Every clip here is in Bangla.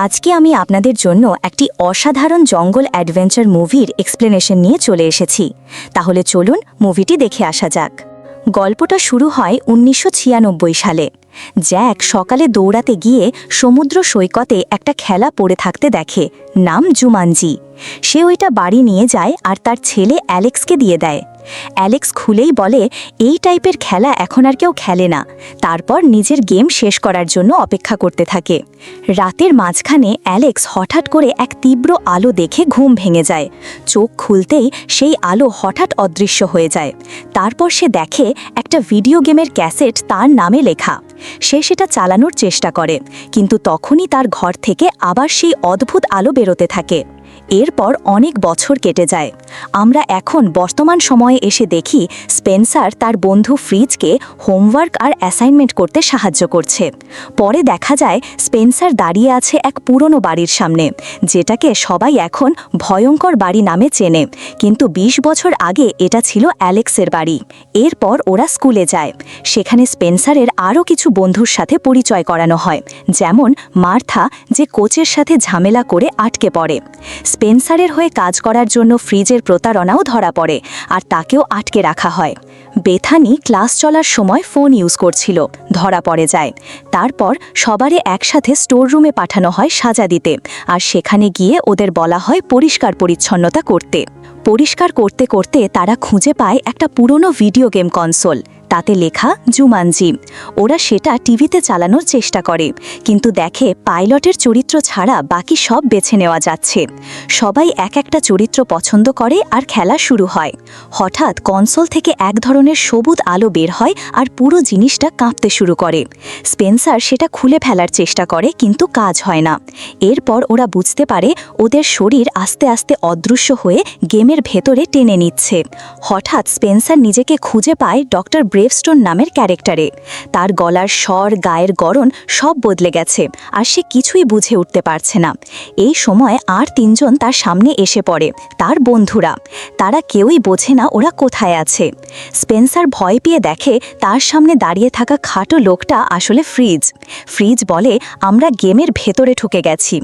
আজকে আমি আপনাদের জন্য একটি অসাধারণ জঙ্গল অ্যাডভেঞ্চার মুভির এক্সপ্লেনেশন নিয়ে চলে এসেছি। তাহলে চলুন মুভিটি দেখে আসা যাক। গল্পটা শুরু হয় 1996 সালে। জ্যাক সকালে দৌড়াতে গিয়ে সমুদ্র সৈকতে একটা খেলা পড়ে থাকতে দেখে, নাম জুমানজি। সে ওইটা বাড়ি নিয়ে যায় আর তার ছেলে অ্যালেক্সকে দিয়ে দেয়। অ্যালেক্স খুলেই বলে এই টাইপের খেলা এখন আর কেউ খেলে না। তারপর নিজের গেম শেষ করার জন্য অপেক্ষা করতে থাকে। রাতের মাঝখানে অ্যালেক্স হঠাৎ করে এক তীব্র আলো দেখে ঘুম ভেঙে যায়। চোখ খুলতেই সেই আলো হঠাৎ অদৃশ্য হয়ে যায়। তারপর সে দেখে একটা ভিডিও গেমের ক্যাসেট তার নামে লেখা। সে সেটা চালানোর চেষ্টা করে, কিন্তু তখনই তার ঘর থেকে আবার সেই অদ্ভুত আলো বেরোতে থাকে। এরপর অনেক বছর কেটে যায়। আমরা এখন বর্তমান সময়ে এসে দেখি স্পেন্সার তার বন্ধু ফ্রিজকে হোমওয়ার্ক আর অ্যাসাইনমেন্ট করতে সাহায্য করছে। পরে দেখা যায় স্পেন্সার দাঁড়িয়ে আছে এক পুরনো বাড়ির সামনে, যেটাকে সবাই এখন ভয়ঙ্কর বাড়ি নামে চেনে, কিন্তু 20 বছর আগে এটা ছিল অ্যালেক্সের বাড়ি। এরপর ওরা স্কুলে যায়। সেখানে স্পেন্সারের আরও কিছু বন্ধুর সাথে পরিচয় করানো হয়, যেমন মার্থা, যে কোচের সাথে ঝামেলা করে আটকে পড়ে। স্পেন্সারের হয়ে কাজ করার জন্য ফ্রিজের প্রতারণাও ধরা পড়ে আর তাকেও আটকে রাখা হয়। বেথানি ক্লাস চলার সময় ফোন ইউজ করছিল, ধরা পড়ে যায়। তারপর সবারে একসাথে স্টোর রুমে পাঠানো হয় সাজা দিতে, আর সেখানে গিয়ে ওদের বলা হয় পরিষ্কার পরিচ্ছন্নতা করতে। পরিষ্কার করতে করতে তারা খুঁজে পায় একটা পুরনো ভিডিও গেম কনসোল, তাতে লেখা জুমানজি। ওরা সেটা টিভিতে চালানোর চেষ্টা করে, কিন্তু দেখে পাইলটের চরিত্র ছাড়া বাকি সব বেছে নেওয়া যাচ্ছে। সবাই এক একটা চরিত্র পছন্দ করে আর খেলা শুরু হয়। হঠাৎ কনসোল থেকে এক ধরনের সবুজ আলো বের হয় আর পুরো জিনিসটা কাঁপতে শুরু করে। স্পেন্সার সেটা খুলে ফেলার চেষ্টা করে, কিন্তু কাজ হয় না। এরপর ওরা বুঝতে পারে ওদের শরীর আস্তে আস্তে অদৃশ্য হয়ে গেমের ভেতরে টেনে নিচ্ছে। হঠাৎ স্পেন্সার নিজেকে খুঁজে পায় ডক্টর ব্রেভস্টোন নামের ক্যারেক্টারে। তার গলার স্বর, গায়ের গড়ন সব বদলে গেছে, আর সে কিছুই বুঝে উঠতে পারছে না। এই সময় আর তিনজন তার সামনে এসে পড়ে, তার বন্ধুরা। তারা কেউই বোঝে না ওরা কোথায় আছে। স্পেন্সার ভয় পেয়ে দেখে তার সামনে দাঁড়িয়ে থাকা খাটো লোকটা আসলে ফ্রিজ। ফ্রিজ বলে, আমরা গেমের ভেতরে ঢুকে গেছি।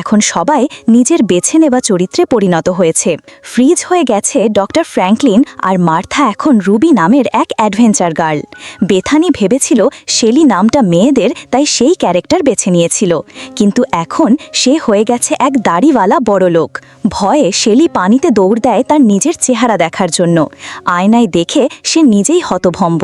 এখন সবাই নিজের বেছে নেওয়া চরিত্রে পরিণত হয়েছে। ফ্রিজ হয়ে গেছে ডক্টর ফ্র্যাঙ্কলিন, আর মার্থা এখন রুবি নামের এক অ্যাডভেঞ্চার গার্ল। বেথানি ভেবেছিল শেলি নামটা মেয়েদের, তাই সেই ক্যারেক্টার বেছে নিয়েছিল, কিন্তু এখন সে হয়ে গেছে এক দাড়িওয়ালা বড় লোক। ভয়ে শেলি পানিতে দৌড় দেয় তার নিজের চেহারা দেখার জন্য। আয়নায় দেখে সে নিজেই হতভম্ব।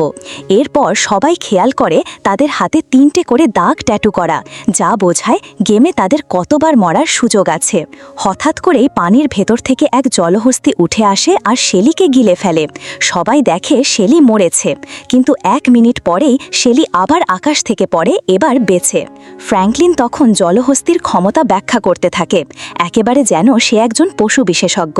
এরপর সবাই খেয়াল করে তাদের হাতে 3টে করে দাগ ট্যাটু করা, যা বোঝায় গেমে তাদের কতবার মরার সুযোগ আছে। হঠাৎ করেই পানির ভেতর থেকে এক জলহস্তী উঠে আসে আর শেলিকে গিলে ফেলে। সবাই দেখে শেলি মরেছে, কিন্তু 1 মিনিট পরেই শেলি আবার আকাশ থেকে পড়ে, এবার বেঁচে। ফ্র্যাঙ্কলিন তখন জলহস্তির ক্ষমতা ব্যাখ্যা করতে থাকে, একেবারে যেন সে একজন পশু বিশেষজ্ঞ।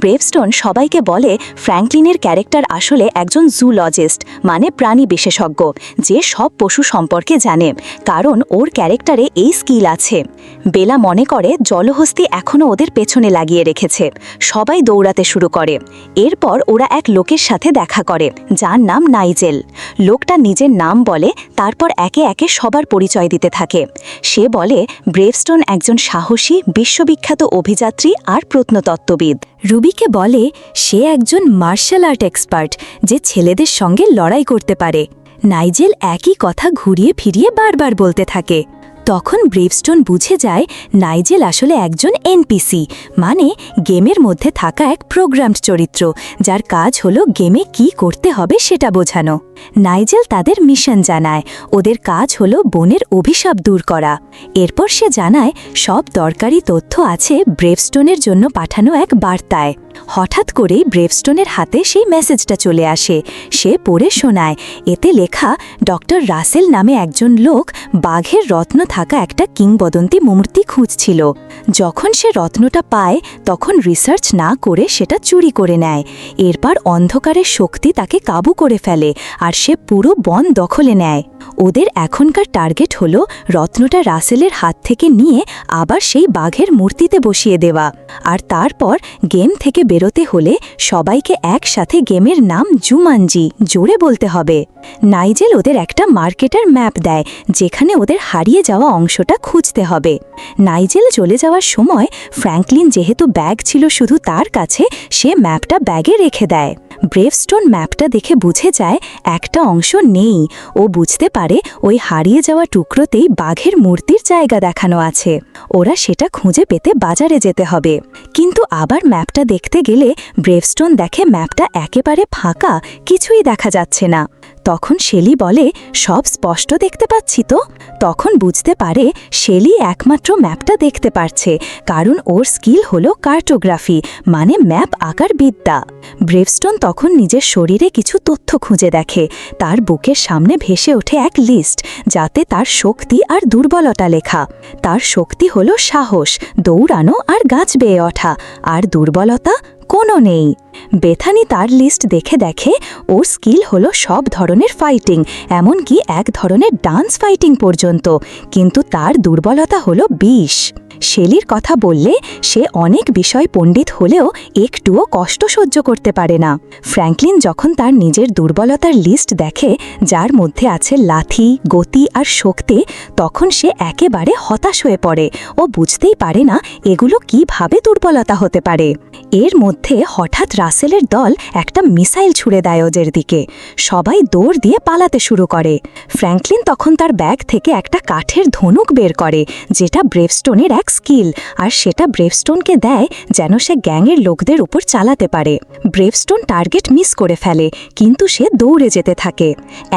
ব্রেভস্টোন সবাইকে বলে ফ্র্যাঙ্কলিনের ক্যারেক্টার আসলে একজন জুলজিস্ট, মানে প্রাণী বিশেষজ্ঞ, যে সব পশু সম্পর্কে জানে, কারণ ওর ক্যারেক্টারে এই স্কিল আছে। বেলা মনে করে জলহস্তি এখনও ওদের পেছনে লাগিয়ে রেখেছে। সবাই দৌড়াতে শুরু করে। এরপর ওরা এক লোকের সাথে দেখা করে, যার নাম নাইজেল। লোকটা নিজের নাম বলে, তারপর একে একে সবার পরিচয় দিতে থাকে। সে বলে ব্রেভস্টোন একজন সাহসী, বিশ্ববিখ্যাত অভিযাত্রী আর প্রত্নতত্ত্ববিদ। রুবিকে বলে সে একজন মার্শাল আর্ট এক্সপার্ট, যে ছেলেদের সঙ্গে লড়াই করতে পারে। নাইজেল একই কথা ঘুরিয়ে ফিরিয়ে বারবার বলতে থাকে। তখন ব্রেভস্টোন বুঝে যায় নাইজেল আসলে একজন এনপিসি, মানে গেমের মধ্যে থাকা এক প্রোগ্রামড চরিত্র, যার কাজ হলো গেমে কি করতে হবে সেটা বোঝানো। নাইজেল তাদের মিশন জানায়, ওদের কাজ হলো বনের অভিশাপ দূর করা। এরপর সে জানায় সব দরকারি তথ্য আছে ব্রেভস্টোনের জন্য পাঠানো এক বার্তায়। হঠাৎ করেই ব্রেভস্টোনের হাতে সেই মেসেজটা চলে আসে। সে পড়ে শোনায়, এতে লেখা ডক্টর রাসেল নামে একজন লোক বাঘের রত্ন থাকা একটা কিংবদন্তি মূর্তি খুঁজছিল। যখন সে রত্নটা পায় তখন রিসার্চ না করে সেটা চুরি করে নেয়। এরপর অন্ধকারের শক্তি তাকে কাবু করে ফেলে আর সে পুরো বন দখলে নেয়। ওদের এখনকার টার্গেট হলো রত্নটা রাসেলের হাত থেকে নিয়ে আবার সেই বাঘের মূর্তিতে বসিয়ে দেওয়া, আর তারপর গেম থেকে বেরোতে হলে সবাইকে একসাথে গেমের নাম জুমানজি জোরে বলতে হবে। নাইজেল ওদের একটা মার্কেটের ম্যাপ দেয়, যেখানে ওদের হারিয়ে যাওয়া অংশটা খুঁজতে হবে। নাইজেল চলে যাওয়ার সময় ফ্র্যাঙ্কলিন যেহেতু ব্যাগ ছিল শুধু তার কাছে, সে ম্যাপটা ব্যাগে রেখে দেয়। ব্রেভস্টোন ম্যাপটা দেখে বুঝে যায় একটা অংশ নেই। ও বুঝতে পারে ওই হারিয়ে যাওয়া টুকরোতেই বাঘের মূর্তির জায়গা দেখানো আছে। ওরা সেটা খুঁজে পেতে বাজারে যেতে হবে। কিন্তু আবার ম্যাপটা দেখতে গেলে ব্রেভস্টোন দেখে ম্যাপটা একেবারে ফাঁকা, কিছুই দেখা যাচ্ছে না। তখন শেলি বলে, সব স্পষ্ট দেখতে পাচ্ছি তো? তখন বুঝতে পারে শেলি একমাত্র ম্যাপটা দেখতে পারছে, কারণ ওর স্কিল হলো কার্টোগ্রাফি, মানে ম্যাপ আঁকার বিদ্যা। ব্রেভস্টোন তখন নিজের শরীরে কিছু তথ্য খুঁজে দেখে। তার বুকের সামনে ভেসে ওঠে এক লিস্ট, যাতে তার শক্তি আর দুর্বলতা লেখা। তার শক্তি হলো সাহস, দৌড়ানো আর গাছ বেয়ে ওঠা, আর দুর্বলতা কোনো নেই। বেথানি তার লিস্ট দেখে ওর স্কিল হলো সব ধরনের ফাইটিং, এমনকি এক ধরনের ডান্স ফাইটিং পর্যন্ত, কিন্তু তার দুর্বলতা হলো বিষ। শেলির কথা বললে সে অনেক বিষয় পণ্ডিত হলেও একটুও কষ্ট সহ্য করতে পারে না। ফ্র্যাঙ্কলিন যখন তার নিজের দুর্বলতার লিস্ট দেখে, যার মধ্যে আছে লাথি, গতি আর শক্তি, তখন সে একেবারে হতাশ হয়ে পড়ে। ও বুঝতেই পারে না এগুলো কিভাবে দুর্বলতা হতে পারে। এর মধ্যে হঠাৎ রাসেলের দল একটা মিসাইল ছুড়ে দেয় ওদের দিকে। সবাই দৌড় দিয়ে পালাতে শুরু করে। ফ্র্যাঙ্কলিন তখন তার ব্যাগ থেকে একটা কাঠের ধনুক বের করে, যেটা ব্রেভস্টোনের এক স্কিল, আর সেটা ব্রেভস্টোনকে দেয় যেন সে গ্যাংয়ের লোকদের উপর চালাতে পারে। ব্রেভস্টোন টার্গেট মিস করে ফেলে, কিন্তু সে দৌড়ে যেতে থাকে।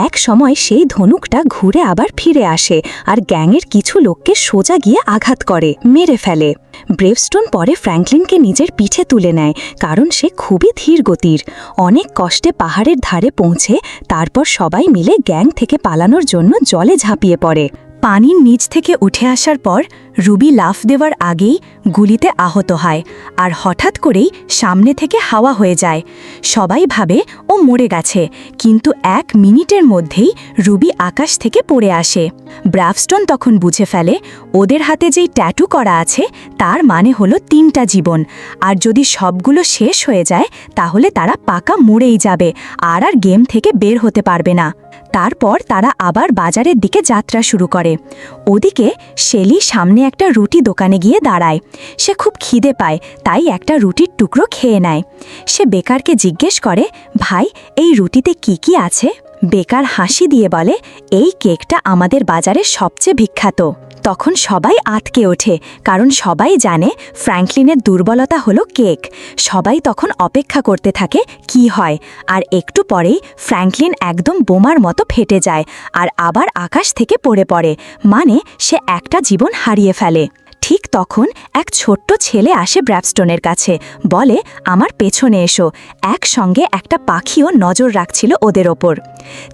এক সময় সেই ধনুকটা ঘুরে আবার ফিরে আসে আর গ্যাংয়ের কিছু লোককে সোজা গিয়ে আঘাত করে, মেরে ফেলে। ব্রেভস্টোন পরে ফ্র্যাঙ্কলিনকে নিজের পিঠে তুলে নেয়, কারণ সে খুবই ধীর গতির। অনেক কষ্টে পাহাড়ের ধারে পৌঁছে তারপর সবাই মিলে গ্যাং থেকে পালানোর জন্য জলে ঝাঁপিয়ে পড়ে। পানির নিচ থেকে উঠে আসার পর রুবি লাফ দেওয়ার আগেই গুলিতে আহত হয়, আর হঠাৎ করেই সামনে থেকে হাওয়া হয়ে যায়। সবাই ভাবে ও মরে গেছে, কিন্তু 1 মিনিটের মধ্যেই রুবি আকাশ থেকে পড়ে আসে। ব্রাভস্টোন তখন বুঝে ফেলে ওদের হাতে যেই ট্যাটু করা আছে তার মানে হলো 3টা জীবন, আর যদি সবগুলো শেষ হয়ে যায় তাহলে তারা পাকা মরেই যাবে আর গেম থেকে বের হতে পারবে না। তারপর তারা আবার বাজারের দিকে যাত্রা শুরু করে। ওদিকে শেলি সামনে একটা রুটি দোকানে গিয়ে দাঁড়ায়। সে খুব খিদে পায়, তাই একটা রুটির টুকরো খেয়ে নেয়। সে বেকারকে জিজ্ঞেস করে, ভাই, এই রুটিতে কি কি আছে? বেকার হাসি দিয়ে বলে, এই কেকটা আমাদের বাজারের সবচেয়ে বিখ্যাত। তখন সবাই আঁতকে ওঠে, কারণ সবাই জানে ফ্র্যাঙ্কলিনের দুর্বলতা হলো কেক। সবাই তখন অপেক্ষা করতে থাকে কি হয়, আর একটু পরেই ফ্র্যাঙ্কলিন একদম বোমার মতো ফেটে যায় আর আবার আকাশ থেকে পড়ে, মানে সে একটা জীবন হারিয়ে ফেলে। ঠিক তখন এক ছোট্ট ছেলে আসে ব্রাভস্টোনের কাছে, বলে, আমার পেছনে এসো। একসঙ্গে একটা পাখিও নজর রাখছিল ওদের ওপর।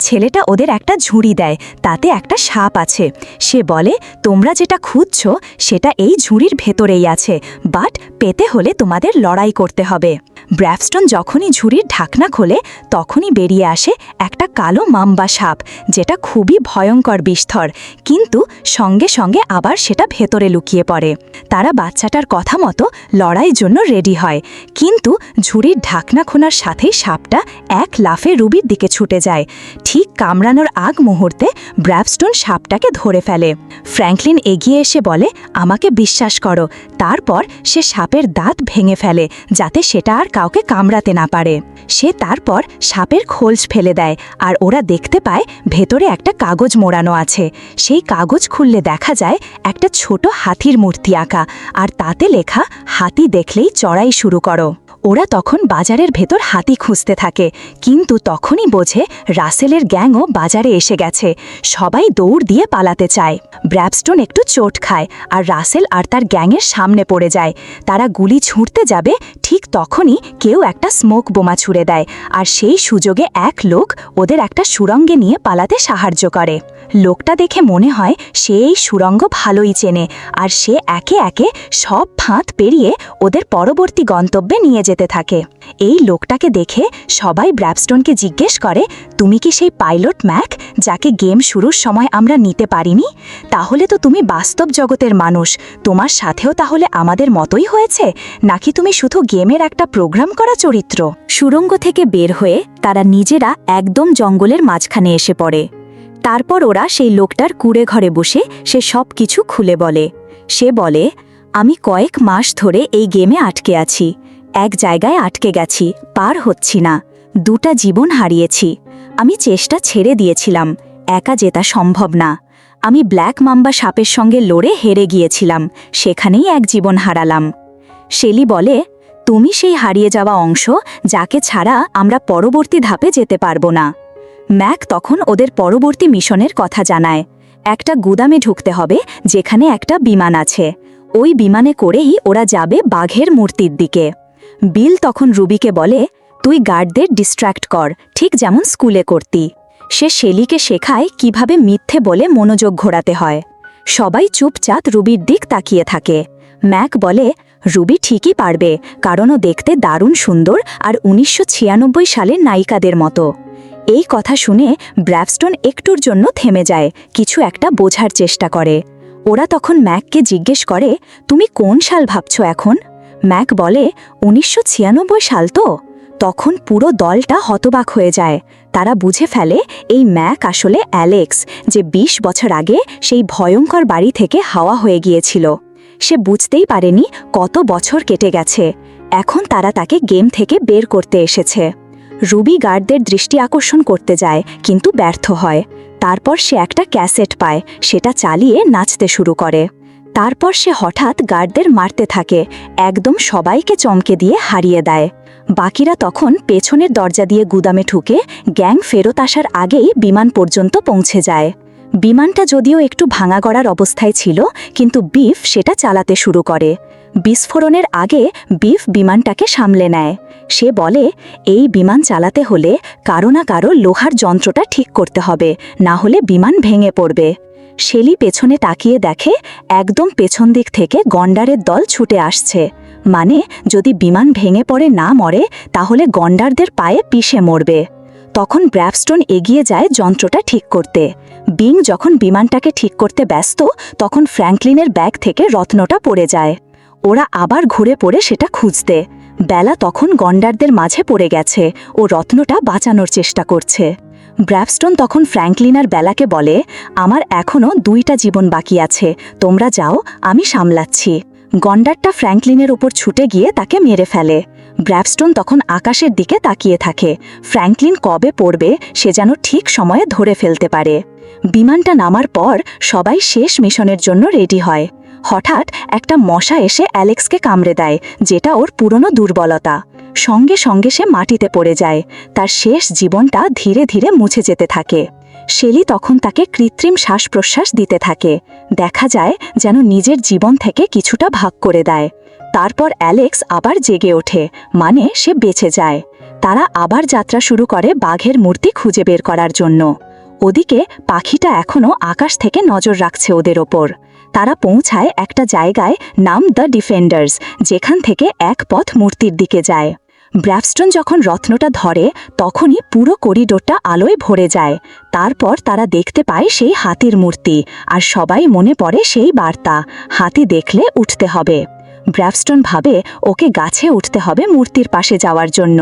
ছেলেটা ওদের একটা ঝুড়ি দেয়, তাতে একটা সাপ আছে। সে বলে, তোমরা যেটা খুঁজছ সেটা এই ঝুড়ির ভেতরেই আছে, বাট পেতে হলে তোমাদের লড়াই করতে হবে। ব্রাভস্টোন যখনই ঝুড়ির ঢাকনা খোলে তখনই বেরিয়ে আসে একটা কালো মাম্বা সাপ, যেটা খুবই ভয়ঙ্কর বিষধর, কিন্তু সঙ্গে সঙ্গে আবার সেটা ভেতরে লুকিয়ে পড়ে। তারা বাচ্চাটার কথা মতো লড়াইয়ের জন্য রেডি হয়, কিন্তু ঝুড়ির ঢাকনা খোলার সাথেই সাপটা এক লাফে রুবির দিকে ছুটে যায়। ঠিক কামড়ানোর আগ মুহূর্তে ব্রাভস্টোন সাপটাকে ধরে ফেলে। ফ্র্যাঙ্কলিন এগিয়ে এসে বলে, আমাকে বিশ্বাস করো। তারপর সে সাপের দাঁত ভেঙে ফেলে, যাতে সেটা আর কাউকে কামড়াতে না পারে। সে তারপর সাপের খোলস ফেলে দেয়, আর ওরা দেখতে পায় ভেতরে একটা কাগজ মোড়ানো আছে। সেই কাগজ খুললে দেখা যায় একটা ছোট হাতির মূর্তি আঁকা, আর তাতে লেখা, হাতি দেখলেই চড়াই শুরু করো। ওরা তখন বাজারের ভেতর হাতি খুঁজতে থাকে, কিন্তু তখনই বোঝে রাসেলের গ্যাংও বাজারে এসে গেছে। সবাই দৌড় দিয়ে পালাতে চায়। ব্রাভস্টোন একটু চোট খায়, আর রাসেল আর তার গ্যাংয়ের সামনে পড়ে যায়। তারা গুলি ছুঁড়তে যাবে, ঠিক তখনই কেউ একটা স্মোক বোমা ছুঁড়ে দেয়, আর সেই সুযোগে এক লোক ওদের একটা সুড়ঙ্গে নিয়ে পালাতে সাহায্য করে। লোকটা দেখে মনে হয় সে এই সুড়ঙ্গ ভালোই চেনে, আর সে একে একে সব ফাঁদ পেরিয়ে ওদের পরবর্তী গন্তব্যে নিয়ে যেতে থাকে। এই লোকটাকে দেখে সবাই ব্রাভস্টোনকে জিজ্ঞেস করে, তুমি কি সেই পাইলট ম্যাক, যাকে গেম শুরুর সময় আমরা নিতে পারিনি? তাহলে তো তুমি বাস্তব জগতের মানুষ, তোমার সাথেও তাহলে আমাদের মতোই হয়েছে, নাকি তুমি শুধু গেমের একটা প্রোগ্রাম করা চরিত্র? সুড়ঙ্গ থেকে বের হয়ে তারা নিজেরা একদম জঙ্গলের মাঝখানে এসে পড়ে। তারপর ওরা সেই লোকটার কুঁড়ে ঘরে বসে সে সব কিছু খুলে বলে। সে বলে, আমি কয়েক মাস ধরে এই গেমে আটকে আছি, এক জায়গায় আটকে গেছি, পার হচ্ছি না, 2টা জীবন হারিয়েছি। আমি চেষ্টা ছেড়ে দিয়েছিলাম, একা জেতা সম্ভব না। আমি ব্ল্যাক মাম্বা সাপের সঙ্গে লড়ে হেরে গিয়েছিলাম, সেখানেই এক জীবন হারালাম। শেলি বলে, তুমি সেই হারিয়ে যাওয়া অংশ, যাকে ছাড়া আমরা পরবর্তী ধাপে যেতে পারবো না। ম্যাক তখন ওদের পরবর্তী মিশনের কথা জানায়। একটা গুদামে ঢুকতে হবে যেখানে একটা বিমান আছে, ওই বিমানে করেই ওরা যাবে বাঘের মূর্তির দিকে। বিল তখন রুবিকে বলে, তুই গার্ডদের ডিস্ট্র্যাক্ট কর, ঠিক যেমন স্কুলে করতি। সে শেলিকে শেখায় কিভাবে মিথ্যে বলে মনোযোগ ঘোরাতে হয়। সবাই চুপচাপ রুবির দিক তাকিয়ে থাকে। ম্যাক বলে, রুবি ঠিকই পারবে, কারণ ও দেখতে দারুণ সুন্দর আর 1996 সালের নায়িকাদের মতো। এই কথা শুনে ব্র্যাভস্টোন একটুর জন্য থেমে যায়, কিছু একটা বোঝার চেষ্টা করে। ওরা তখন ম্যাককে জিজ্ঞেস করে, তুমি কোন সাল ভাবছ এখন? ম্যাক বলে, 1996 সাল তো। তখন পুরো দলটা হতবাক হয়ে যায়। তারা বুঝে ফেলে এই ম্যাক আসলে অ্যালেক্স, যে 20 বছর আগে সেই ভয়ঙ্কর বাড়ি থেকে হাওয়া হয়ে গিয়েছিল। সে বুঝতেই পারেনি কত বছর কেটে গেছে, এখন তারা তাকে গেম থেকে বের করতে এসেছে। রুবি গার্ডদের দৃষ্টি আকর্ষণ করতে যায়, কিন্তু ব্যর্থ হয়। তারপর সে একটা ক্যাসেট পায়, সেটা চালিয়ে নাচতে শুরু করে। তারপর সে হঠাৎ গার্ডদের মারতে থাকে, একদম সবাইকে চমকে দিয়ে হারিয়ে দেয়। বাকিরা তখন পেছনের দরজা দিয়ে গুদামে ঢুকে গ্যাং ফেরত আসার আগেই বিমান পর্যন্ত পৌঁছে যায়। বিমানটা যদিও একটু ভাঙা গড়ার অবস্থায় ছিল, কিন্তু বিফ সেটা চালাতে শুরু করে। বিস্ফোরণের আগে বিফ বিমানটাকে সামলে নেয়। সে বলে, এই বিমান চালাতে হলে কারো না কারো লোহার যন্ত্রটা ঠিক করতে হবে, না হলে বিমান ভেঙে পড়বে। শেলি পেছনে তাকিয়ে দেখে একদম পেছন দিক থেকে গন্ডারের দল ছুটে আসছে। মানে যদি বিমান ভেঙে পড়ে না মরে, তাহলে গন্ডারদের পায়ে পিষে মরবে। তখন ব্র্যাভস্টোন এগিয়ে যায় যন্ত্রটা ঠিক করতে। বিং যখন বিমানটাকে ঠিক করতে ব্যস্ত, তখন ফ্র্যাঙ্কলিনের ব্যাগ থেকে রত্নটা পড়ে যায়। ওরা আবার ঘুরে পড়ে সেটা খুঁজতে। বেলা তখন গন্ডারদের মাঝে পড়ে গেছে, ও রত্নটা বাঁচানোর চেষ্টা করছে। ব্র্যাভস্টোন তখন ফ্র্যাঙ্কলিন আর বেলাকে বলে, আমার এখনও 2টা জীবন বাকি আছে, তোমরা যাও, আমি সামলাচ্ছি। গন্ডারটা ফ্র্যাঙ্কলিনের উপর ছুটে গিয়ে তাকে মেরে ফেলে। ব্র্যাভস্টোন তখন আকাশের দিকে তাকিয়ে থাকে, ফ্র্যাঙ্কলিন কবে পড়বে সে যেন ঠিক সময়ে ধরে ফেলতে পারে। বিমানটা নামার পর সবাই শেষ মিশনের জন্য রেডি হয়। হঠাৎ একটা মশা এসে অ্যালেক্সকে কামড়ে দেয়, যেটা ওর পুরনো দুর্বলতা। সঙ্গে সঙ্গে সে মাটিতে পড়ে যায়, তার শেষ জীবনটা ধীরে ধীরে মুছে যেতে থাকে। শেলি তখন তাকে কৃত্রিম শ্বাস প্রশ্বাস দিতে থাকে, দেখা যায় যেন নিজের জীবন থেকে কিছুটা ভাগ করে দেয়। তারপর অ্যালেক্স আবার জেগে ওঠে, মানে সে বেঁচে যায়। তারা আবার যাত্রা শুরু করে বাঘের মূর্তি খুঁজে বের করার জন্য। ওদিকে পাখিটা এখনও আকাশ থেকে নজর রাখছে ওদের ওপর। তারা পৌঁছায় একটা জায়গায় নাম দ্য ডিফেন্ডার্স, যেখান থেকে এক পথ মূর্তির দিকে যায়। ব্র্যাভস্টোন যখন রত্নটা ধরে, তখনই পুরো করিডোরটা আলোয় ভরে যায়। তারপর তারা দেখতে পায় সেই হাতির মূর্তি, আর সবাই মনে পড়ে সেই বার্তা, হাতি দেখলে উঠতে হবে। ব্র্যাভস্টোন ভাবে ওকে গাছে উঠতে হবে মূর্তির পাশে যাওয়ার জন্য।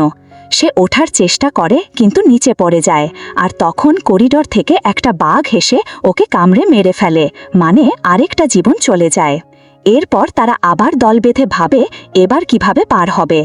সে ওঠার চেষ্টা করে, কিন্তু নিচে পড়ে যায়। আর তখন করিডোর থেকে একটা বাঘ এসে ওকে কামড়ে মেরে ফেলে, মানে আরেকটা জীবন চলে যায়। এরপর তারা আবার দল বেঁধে ভাবে এবার কিভাবে পার হবে।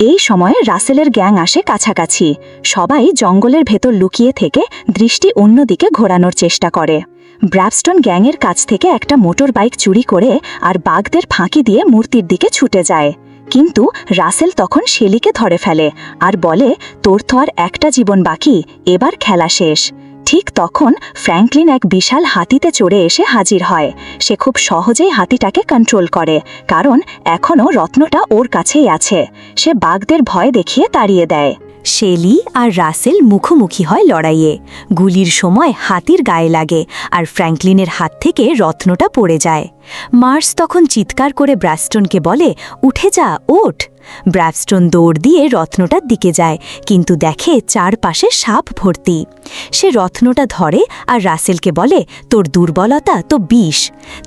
এই সময়ে রাসেলের গ্যাং আসে কাছাকাছি। সবাই জঙ্গলের ভেতর লুকিয়ে থেকে দৃষ্টি অন্যদিকে ঘোরানোর চেষ্টা করে। ব্র্যাভস্টোন গ্যাংয়ের কাছ থেকে একটা মোটর বাইক চুরি করে আর বাঘদের ফাঁকি দিয়ে মূর্তির দিকে ছুটে যায়। কিন্তু রাসেল তখন শেলিকে ধরে ফেলে আর বলে, তোর তো আর একটা জীবন বাকি, এবার খেলা শেষ। ঠিক তখন ফ্র্যাঙ্কলিন এক বিশাল হাতিতে চড়ে এসে হাজির হয়। সে খুব সহজেই হাতিটাকে কন্ট্রোল করে, কারণ এখনও রত্নটা ওর কাছেই আছে। সে বাঘদের ভয় দেখিয়ে তাড়িয়ে দেয়। শেলি আর রাসেল মুখোমুখি হয় লড়াইয়ে। গুলির সময় হাতির গায়ে লাগে আর ফ্র্যাঙ্কলিনের হাত থেকে রত্নটা পড়ে যায়। মার্স তখন চিৎকার করে ব্র্যাস্টনকে বলে, উঠে যা, ওঠ। ব্র্যাস্টন দৌড় দিয়ে রত্নটার দিকে যায়, কিন্তু দেখে চারপাশে সাপ ভর্তি। সে রত্নটা ধরে আর রাসেলকে বলে, তোর দুর্বলতা তো বিষ।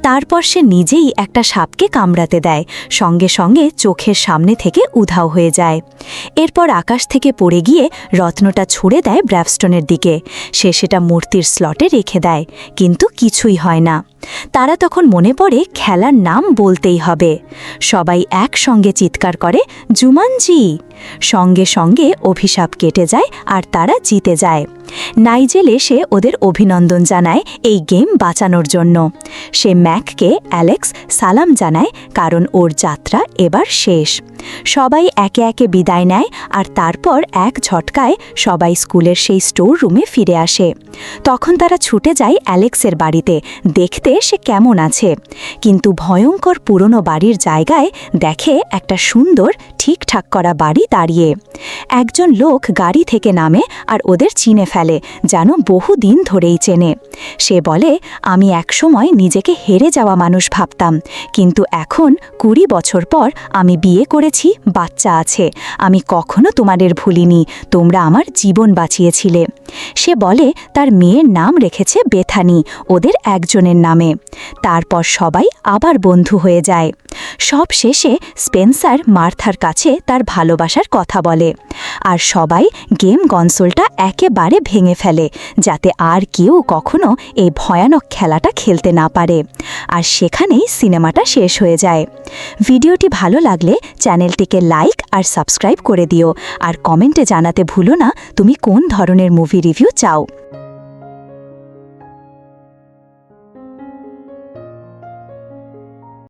তারপর সে নিজেই একটা সাপকে কামড়াতে দেয়, সঙ্গে সঙ্গে চোখের সামনে থেকে উধাও হয়ে যায়। এরপর আকাশ থেকে পড়ে গিয়ে রত্নটা ছুড়ে দেয় ব্র্যাস্টনের দিকে। সে সেটা মূর্তির স্লটে রেখে দেয়, কিন্তু কিছুই হয় না। তারা তখন মনে পড়ে খেলার নাম বলতেই হবে। সবাই একসঙ্গে চিৎকার করে, জুমানজি। সঙ্গে সঙ্গে অভিশাপ কেটে যায় আর তারা জিতে যায়। নাইজেল এসে ওদের অভিনন্দন জানায় এই গেম বাঁচানোর জন্য। সে ম্যাককে অ্যালেক্স সালাম জানায়, কারণ ওর যাত্রা এবার শেষ। সবাই একে একে বিদায় নেয় আর তারপর এক ঝটকায় সবাই স্কুলের সেই স্টোর রুমে ফিরে আসে। তখন তারা ছুটে যায় অ্যালেক্সের বাড়িতে, দেখতে সে কেমন আছে। কিন্তু ভয়ঙ্কর পুরনো বাড়ির জায়গায় দেখে একটা সুন্দর ঠিকঠাক করা বাড়ি দাঁড়িয়ে। একজন লোক গাড়ি থেকে নামে আর ওদের চিনে ফেলে, যেন বহুদিন ধরেই চেনে। সে বলে, আমি একসময় নিজেকে হেরে যাওয়া মানুষ ভাবতাম, কিন্তু এখন 20 বছর পর আমি বিয়ে করেছি, বাচ্চা আছে। আমি কখনো তোমাদের ভুলিনি, তোমরা আমার জীবন বাঁচিয়েছিলে। সে বলে তার মেয়ের নাম রেখেছে বেথানি, ওদের একজনের নামে। তারপর সবাই আবার বন্ধু হয়ে যায়। সব শেষে স্পেন্সার মার্থার কাছে তার ভালোবাসার কথা বলে, আর সবাই গেম কনসোলটা একেবারে ভেঙে ফেলে, যাতে আর কেউ কখনো এই ভয়ানক খেলাটা খেলতে না পারে। আর সেখানেই সিনেমাটা শেষ হয়ে যায়। ভিডিওটি ভালো লাগলে চ্যানেলটিকে লাইক আর সাবস্ক্রাইব করে দিও, আর কমেন্টে জানাতে ভুলো না তুমি কোন ধরনের মুভি রিভিউ চাও।